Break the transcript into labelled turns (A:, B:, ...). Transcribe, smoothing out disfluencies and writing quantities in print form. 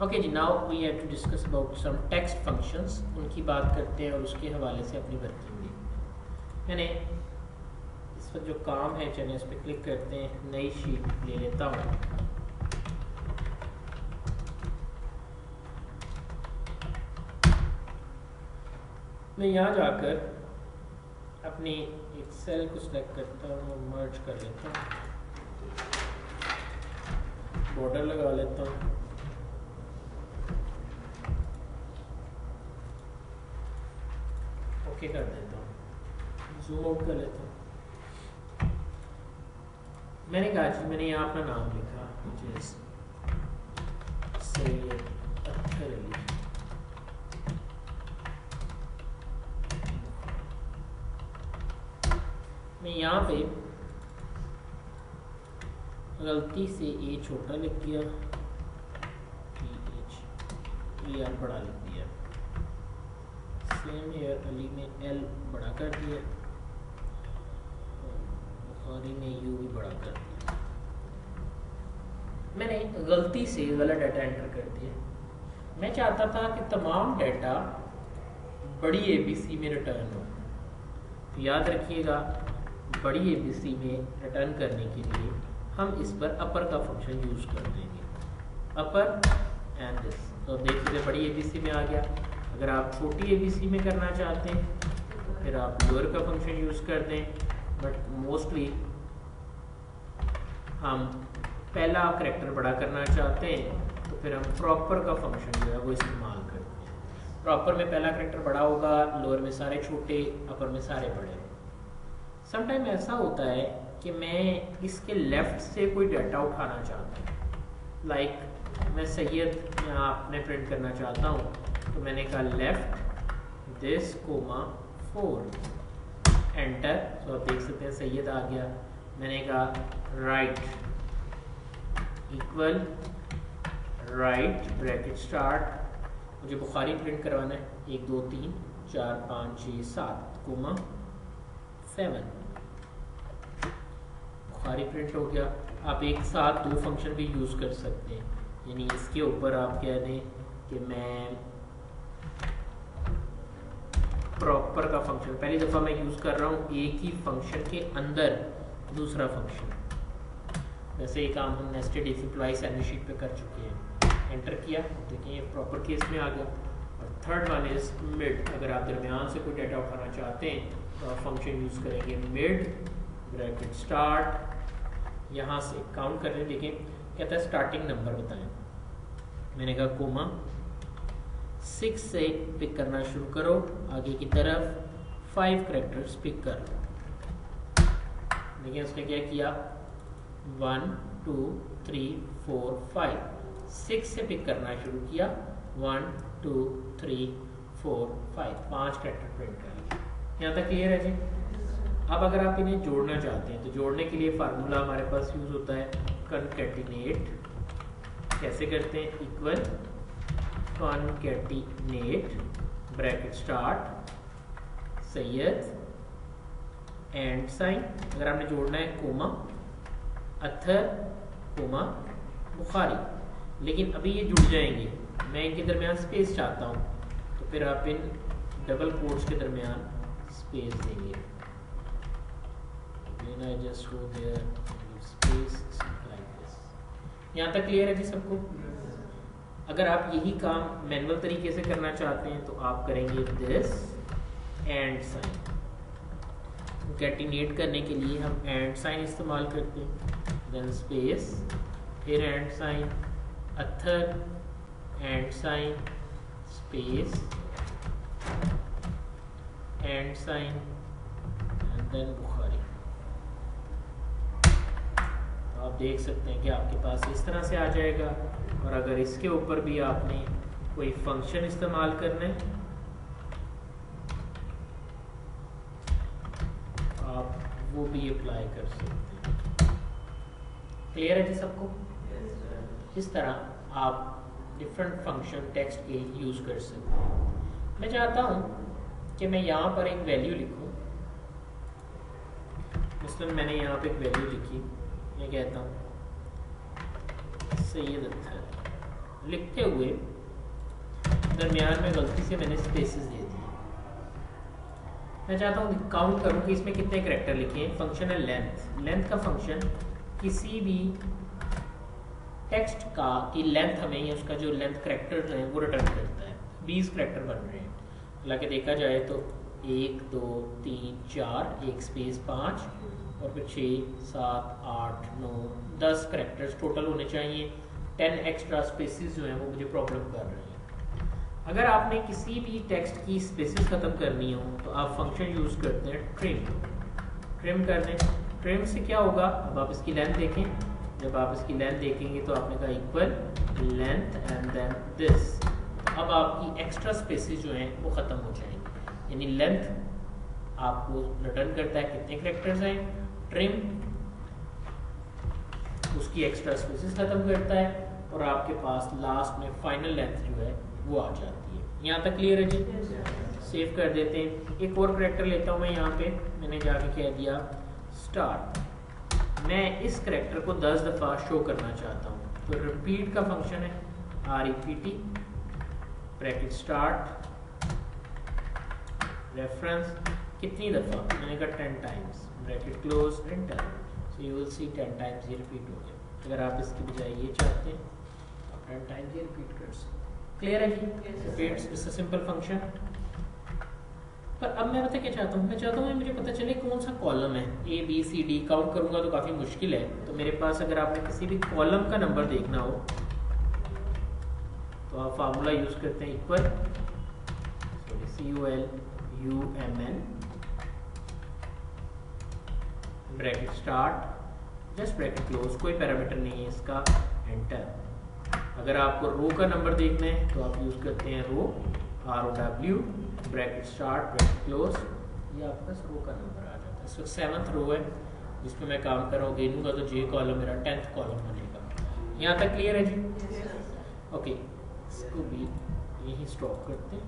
A: Okay ji, now we have to discuss about some text functions. उनकी बात करते हैं और उसके हवाले से अपनी वर्किंग भी। मैंने इस वक्त जो काम है, चलिए इस पर क्लिक करते हैं, नई शीट ले लेता हूँ। मैं यहाँ जाकर अपनी एक सेल को सिलेक्ट करता हूँ और मर्ज कर लेता हूँ, बॉर्डर लगा लेता हूँ, ओके कर देता हूँ, जूम आउट कर लेता हूँ। मैंने कहा जी, मैंने यहाँ अपना नाम लिखा, which is सैयद अख्तर अली। मैं यहाँ पे गलती से ए छोटा लिख दिया, ER बड़ा लिख दिया। सेम हेयर अली में एल बड़ा कर दिया, बुखारी में यू भी बड़ा कर दिया। मैंने गलती से गलत डाटा एंटर कर दिया। मैं चाहता था कि तमाम डाटा बड़ी ABC में रिटर्न हो। तो याद रखिएगा, बड़ी ABC में रिटर्न करने के लिए हम इस पर अपर का फंक्शन यूज़ कर देंगे, अपर एंड दिस। तो देख लीजिए, बड़ी ABC में आ गया। अगर आप छोटी ABC में करना चाहते हैं तो फिर आप लोअर का फंक्शन यूज़ कर दें, बट मोस्टली हम पहला करैक्टर बड़ा करना चाहते हैं तो फिर हम प्रॉपर का फंक्शन जो है वो इस्तेमाल करते हैं। प्रॉपर में पहला करैक्टर बड़ा होगा, लोअर में सारे छोटे, अपर में सारे बड़े। समटाइम ऐसा होता है कि मैं इसके लेफ्ट से कोई डाटा उठाना चाहता हूँ, लाइक मैं सैयद यहाँ अपने प्रिंट करना चाहता हूँ, तो मैंने कहा लेफ्ट दिस कोमा 4 एंटर। तो आप देख सकते हैं सैयद आ गया। मैंने कहा right equal right bracket start, मुझे बुखारी प्रिंट करवाना है, 1 2 3 4 5 6 7 कोमा 7, बुखारी प्रिंट हो गया। आप एक साथ दो फंक्शन भी यूज़ कर सकते हैं, यानी इसके ऊपर आप कह दें कि मैं प्रॉपर का फंक्शन पहली दफ़ा मैं यूज़ कर रहा हूँ, एक ही फंक्शन के अंदर दूसरा फंक्शन। वैसे ये काम हम nested if employee salary sheet पे कर चुके हैं। एंटर किया, देखिए ये प्रॉपर केस में आ गया। और थर्ड वन इज मिड। अगर आप दरमियान से कोई डाटा उठाना चाहते हैं तो आप फंक्शन यूज़ करेंगे मिड ब्रैकेट स्टार्ट। यहाँ से काउंट करने, देखें कहता है स्टार्टिंग नंबर बताएं। मैंने कहा कोमा 6 से पिक करना शुरू करो, आगे की तरफ 5 करैक्टर्स पिक कर लो। देखिए उसने क्या किया, 1 2 3 4 5, 6 से पिक करना शुरू किया, 1 2 3 4 5, 5 करैक्टर प्रिंट कर लिया। यहाँ तक क्लियर है जी। अब अगर आप इन्हें जोड़ना चाहते हैं तो जोड़ने के लिए फार्मूला हमारे पास यूज़ होता है कॉन्कैटिनेट। कैसे करते हैं, equal concatenate bracket start Syed and sign. अगर आपने जोड़ना है कोमा अत्थर कोमा बुखारी, लेकिन अभी ये जुड़ जाएंगे, मैं इनके दरमियान स्पेस चाहता हूँ, तो फिर आप इन डबल कोट्स के दरमियान स्पेस देंगे। Just go there space like this. यहाँ तक क्लियर है जी सबको। अगर आप यही काम मैनुअल तरीके से करना चाहते हैं तो आप करेंगे दिस एंड साइन। कॉन्कैटिनेट करने के लिए हम एंड साइन इस्तेमाल करते हैं, देन स्पेस, फिर एंड साइन, अत्थर and sign space and sign and then बुखारी। तो आप देख सकते हैं कि आपके पास इस तरह से आ जाएगा। और अगर इसके ऊपर भी आपने कोई फंक्शन इस्तेमाल करना है, आप वो भी अप्लाई कर सकते हैं। क्लियर है जी सबको। इस तरह आप डिफरेंट फंक्शन टेक्स्ट के यूज़ कर सकते हैं। मैं चाहता हूँ कि मैं यहाँ पर एक वैल्यू लिखूँ। मसलन मैंने यहाँ पे एक वैल्यू लिखी, मैं कहता हूँ सैयद अख्तर, लिखते हुए दरमियान में गलती से मैंने स्पेसेस दे दिए। मैं चाहता हूँ काउंट करूँ कि इसमें कितने कैरेक्टर लिखे हैं। फंक्शन है लेंथ। लेंथ का फंक्शन किसी भी टेक्स्ट का की लेंथ हमें उसका जो लेंथ कैरेक्टर है वो रिटर्न करता है। 20 कैरेक्टर बन रहे हैं, हालांकि देखा जाए तो 1 2 3 4 एक स्पेस 5 और फिर 6 7 8 9 10 कैरेक्टर्स टोटल होने चाहिए। 10 एक्स्ट्रा स्पेसेस जो हैं वो मुझे प्रॉब्लम कर रहे हैं। अगर आपने किसी भी टेक्स्ट की स्पेसेस ख़त्म करनी हो तो आप फंक्शन यूज़ करते हैं ट्रिम कर दें। ट्रिम से क्या होगा, अब आप इसकी लेंथ देखें। जब आप इसकी लेंथ देखेंगे तो आपने कहा equal length and then this, तो अब आपकी एक्स्ट्रा स्पेसेस जो हैं वो ख़त्म हो जाएंगी। यानी लेंथ आपको रिटर्न करता है कितने कैरेक्टर्स हैं, ट्रिम उसकी एक्स्ट्रा स्पेसेस ख़त्म करता है और आपके पास लास्ट में फाइनल लेंथ जो है वो आ जाती है। यहाँ तक क्लियर है जी? सेव कर देते हैं। एक और कैरेक्टर लेता हूँ मैं। यहाँ पे मैंने जाके कह दिया स्टार्ट। मैं इस कैरेक्टर को 10 दफ़ा शो करना चाहता हूँ, तो रिपीट का फंक्शन है REPT ब्रैकेट स्टार्ट रेफरेंस कितनी दफ़ा, मैंने कहा 10 times bracket close enter. So you will see 10 times ये रिपीट हो गया। अगर आप इसके बजाय ये चाहते हैं आप 10 टाइम्स ये रिपीट कर सकते हैं। क्लियर है जी? Repeats it's a simple function. पर अब मैं पता क्या चाहता हूँ, मैं चाहता हूँ मुझे पता चले कौन सा कॉलम है। ABCD काउंट करूँगा तो काफ़ी मुश्किल है। तो मेरे पास अगर आपने किसी भी कॉलम का नंबर देखना हो तो आप फार्मूला यूज़ करते हैं equal COLUMN bracket start just bracket close, कोई पैरामीटर नहीं है इसका, एंटर। अगर आपको रो का नंबर देखना है तो आप यूज़ करते हैं रो ROW bracket start bracket close, ये आपका रो का नंबर आ जाता है। सो 7th रो है जिसमें मैं काम कर रहा हूँ, गिनूंगा तो J कॉलम मेरा 10th कॉलम बनेगा। यहाँ तक क्लियर है जी? ओके, इसको भी यही स्टॉप करते हैं।